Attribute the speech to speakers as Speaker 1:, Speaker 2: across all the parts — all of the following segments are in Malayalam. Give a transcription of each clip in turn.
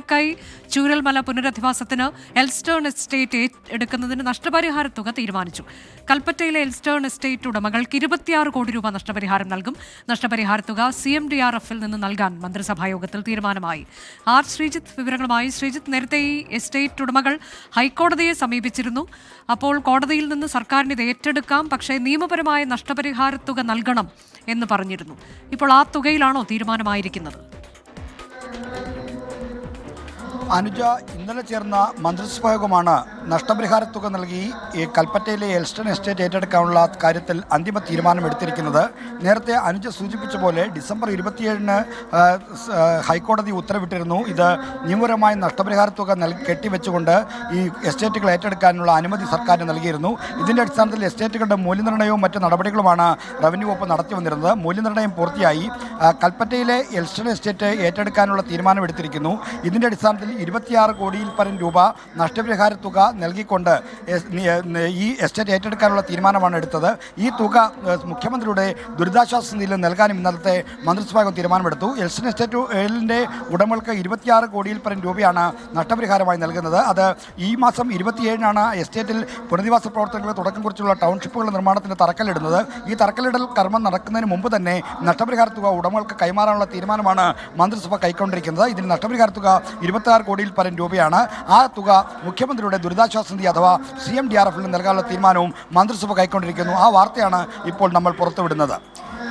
Speaker 1: മുണ്ടക്കൈ ചൂരൽമല പുനരധിവാസത്തിന് എൽസ്റ്റേൺ എസ്റ്റേറ്റ് എടുക്കുന്നതിന് നഷ്ടപരിഹാര തുക തീരുമാനിച്ചു. കൽപ്പറ്റയിലെ എൽസ്റ്റേൺ എസ്റ്റേറ്റ് ഉടമകൾക്ക് 26 കോടി രൂപ നഷ്ടപരിഹാരം നൽകും. നഷ്ടപരിഹാര തുക CMDRF-ൽ നിന്ന് നൽകാൻ മന്ത്രിസഭായോഗത്തിൽ തീരുമാനമായി. ആർ ശ്രീജിത്ത് വിവരങ്ങളുമായി. ശ്രീജിത്ത്, നേരത്തെ ഈ എസ്റ്റേറ്റ് ഉടമകൾ ഹൈക്കോടതിയെ സമീപിച്ചിരുന്നു. അപ്പോൾ കോടതിയിൽ നിന്ന് സർക്കാരിന് ഇത് ഏറ്റെടുക്കാം, പക്ഷേ നിയമപരമായ നഷ്ടപരിഹാര തുക നൽകണം എന്ന് പറഞ്ഞിരുന്നു. ഇപ്പോൾ ആ തുകയിലാണോ തീരുമാനമായിരിക്കുന്നത്?
Speaker 2: അനുജ, ഇന്നലെ ചേർന്ന മന്ത്രിസഭാ യോഗമാണ് നഷ്ടപരിഹാര തുക നൽകി ഈ കൽപ്പറ്റയിലെ എൽസ്റ്റൺ എസ്റ്റേറ്റ് ഏറ്റെടുക്കാനുള്ള കാര്യത്തിൽ അന്തിമ തീരുമാനമെടുത്തിരിക്കുന്നത്. നേരത്തെ അനുജ സൂചിപ്പിച്ച പോലെ ഡിസംബർ 27-ന് ഹൈക്കോടതി ഉത്തരവിട്ടിരുന്നു. ഇത് നിയമപരമായ നഷ്ടപരിഹാര തുക കെട്ടിവെച്ചുകൊണ്ട് ഈ എസ്റ്റേറ്റുകൾ ഏറ്റെടുക്കാനുള്ള അനുമതി സർക്കാരിന് നൽകിയിരുന്നു. ഇതിൻ്റെ അടിസ്ഥാനത്തിൽ എസ്റ്റേറ്റുകളുടെ മൂല്യനിർണ്ണയവും മറ്റ് നടപടികളുമാണ് റവന്യൂ വകുപ്പ് നടത്തി വന്നിരുന്നത്. മൂല്യനിർണ്ണയം പൂർത്തിയായി. കൽപ്പറ്റയിലെ എൽസ്റ്റൺ എസ്റ്റേറ്റ് ഏറ്റെടുക്കാനുള്ള തീരുമാനമെടുത്തിരിക്കുന്നു. ഇതിൻ്റെ അടിസ്ഥാനത്തിൽ 26 കോടിയിൽ പരം രൂപ നഷ്ടപരിഹാര തുക നൽകിക്കൊണ്ട് ഈ എസ്റ്റേറ്റ് ഏറ്റെടുക്കാനുള്ള തീരുമാനമാണ് എടുത്തത്. ഈ തുക മുഖ്യമന്ത്രിയുടെ ദുരിതാശ്വാസ നിധിയിൽ നൽകാനും ഇന്നലത്തെ മന്ത്രിസഭാ തീരുമാനമെടുത്തു. എൽസ്റ്റൺ എസ്റ്റേറ്റിൻ്റെ ഉടമകൾക്ക് 26 കോടിയിൽ പരം രൂപയാണ് നഷ്ടപരിഹാരമായി നൽകുന്നത്. അത് ഈ മാസം 27-നാണ് എസ്റ്റേറ്റിൽ പുനരധിവാസ പ്രവർത്തനങ്ങൾക്ക് തുടക്കം കുറിച്ചുള്ള ടൗൺഷിപ്പുകളുടെ നിർമ്മാണത്തിന് തറക്കല്ലിടുന്നത്. ഈ തറക്കല്ലിടൽ കർമ്മം നടക്കുന്നതിന് മുമ്പ് തന്നെ നഷ്ടപരിഹാര തുക ഉടമകൾക്ക് കൈമാറാനുള്ള തീരുമാനമാണ് മന്ത്രിസഭ കൈക്കൊണ്ടിരിക്കുന്നത്. ഇതിൽ നഷ്ടപരിഹാര തുക 26 കോടിയിൽ പരം രൂപയാണ്. ആ തുക മുഖ്യമന്ത്രിയുടെ ദുരിതാശ്വാസ നിധി അഥവാ CMDRF-ൽ നൽകാനുള്ള തീരുമാനവും മന്ത്രിസഭ കൈക്കൊണ്ടിരിക്കുന്നു. ആ വാർത്തയാണ് ഇപ്പോൾ നമ്മൾ പുറത്തുവിടുന്നത്.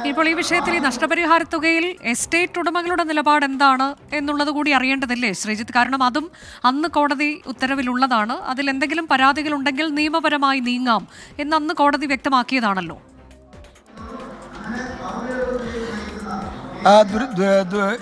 Speaker 1: ഇപ്പോൾ ഈ വിഷയത്തിൽ ഈ നഷ്ടപരിഹാര തുകയിൽ എസ്റ്റേറ്റ് ഉടമകളുടെ നിലപാട് എന്താണ് എന്നുള്ളത് കൂടി അറിയേണ്ടതില്ലേ ശ്രീജിത്ത്? കാരണം അതും അന്ന് കോടതി ഉത്തരവിലുള്ളതാണ്. അതിൽ എന്തെങ്കിലും പരാതികൾ ഉണ്ടെങ്കിൽ നിയമപരമായി നീങ്ങാം എന്ന് അന്ന് കോടതി വ്യക്തമാക്കിയതാണല്ലോ.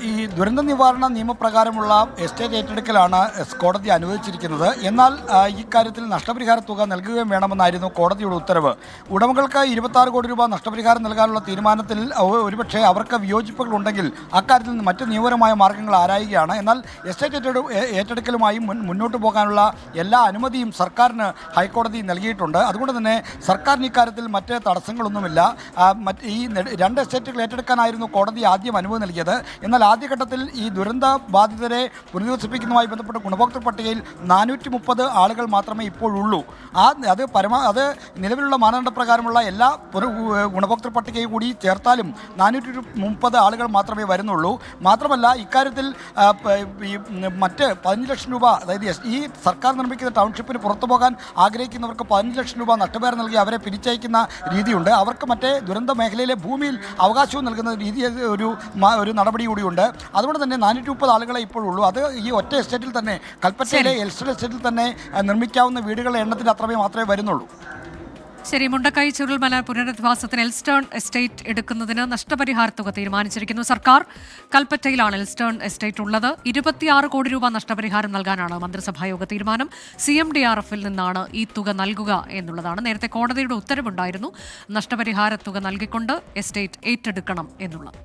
Speaker 2: ഈ ദുരന്ത നിവാരണ നിയമപ്രകാരമുള്ള എസ്റ്റേറ്റ് ഏറ്റെടുക്കലാണ് കോടതി അനുവദിച്ചിരിക്കുന്നത്. എന്നാൽ ഇക്കാര്യത്തിൽ നഷ്ടപരിഹാര തുക നൽകുകയും വേണമെന്നായിരുന്നു കോടതിയുടെ ഉത്തരവ്. ഉടമകൾക്ക് 26 കോടി രൂപ നഷ്ടപരിഹാരം നൽകാനുള്ള തീരുമാനത്തിൽ ഒരുപക്ഷെ അവർക്ക് വിയോജിപ്പുകളുണ്ടെങ്കിൽ അക്കാര്യത്തിൽ നിന്ന് മറ്റ് നിയമപരമായ മാർഗ്ഗങ്ങൾ ആരായുകയാണ്. എന്നാൽ എസ്റ്റേറ്റ് ഏറ്റെടുക്കലുമായി മുന്നോട്ട് പോകാനുള്ള എല്ലാ അനുമതിയും സർക്കാരിന് ഹൈക്കോടതി നൽകിയിട്ടുണ്ട്. അതുകൊണ്ട് തന്നെ സർക്കാരിന് ഇക്കാര്യത്തിൽ മറ്റ് തടസ്സങ്ങളൊന്നുമില്ല. ഈ 2 എസ്റ്റേറ്റുകൾ ഏറ്റെടുക്കാനായിരുന്നു കോടതി ആദ്യം അനുമതി നൽകിയത്. എന്നാൽ ആദ്യഘട്ടത്തിൽ ഈ ദുരന്ത ബാധിതരെ പുനരധിവസിപ്പിക്കുന്നതുമായി ബന്ധപ്പെട്ട ഗുണഭോക്തൃ പട്ടികയിൽ 430 ആളുകൾ മാത്രമേ ഇപ്പോഴുള്ളൂ. അത് നിലവിലുള്ള മാനദണ്ഡപ്രകാരമുള്ള എല്ലാ ഗുണഭോക്തൃ പട്ടികയും കൂടി ചേർത്താലും 430 ആളുകൾ മാത്രമേ വരുന്നുള്ളൂ. മാത്രമല്ല ഇക്കാര്യത്തിൽ മറ്റ് 15 ലക്ഷം രൂപ, അതായത് ഈ സർക്കാർ നിർമ്മിക്കുന്ന ടൗൺഷിപ്പിന് പുറത്തു പോകാൻ ആഗ്രഹിക്കുന്നവർക്ക് 15 ലക്ഷം രൂപ നഷ്ടപരിഹാരം നൽകി അവരെ പിരിച്ചയക്കുന്ന രീതിയുണ്ട്. അവർക്ക് മറ്റേ ദുരന്ത മേഖലയിലെ ഭൂമിയിൽ അവകാശവും നൽകുന്ന രീതി ഒരു നടപടി കൂടിയുണ്ട്. അതുകൊണ്ട് തന്നെ 430 ആളുകളെ ഇപ്പോഴുള്ളൂ. അത് ഈ ഒറ്റ എസ്റ്റേറ്റിൽ തന്നെ, കൽപ്പറ്റയിലെ എൽസ്റ്റൺ എസ്റ്റേറ്റിൽ തന്നെ നിർമ്മിക്കാവുന്ന വീടുകളുടെ എണ്ണത്തിന് മാത്രമേ വരുന്നുള്ളൂ.
Speaker 1: ശരി, മുണ്ടക്കൈ ചുരുൾമല പുനരധിവാസത്തിന് എൽസ്റ്റേൺ എസ്റ്റേറ്റ് എടുക്കുന്നതിന് നഷ്ടപരിഹാര തുക തീരുമാനിച്ചിരിക്കുന്നു സർക്കാർ. കൽപ്പറ്റയിലാണ് എൽസ്റ്റേൺ എസ്റ്റേറ്റ് ഉള്ളത്. 26 കോടി രൂപ നഷ്ടപരിഹാരം നൽകാനാണ് മന്ത്രിസഭായോഗ തീരുമാനം. CMDRF-ൽ നിന്നാണ് ഈ തുക നൽകുക എന്നുള്ളതാണ്. നേരത്തെ കോടതിയുടെ ഉത്തരവുണ്ടായിരുന്നു നഷ്ടപരിഹാര തുക നൽകിക്കൊണ്ട് എസ്റ്റേറ്റ് ഏറ്റെടുക്കണം എന്നുള്ളത്.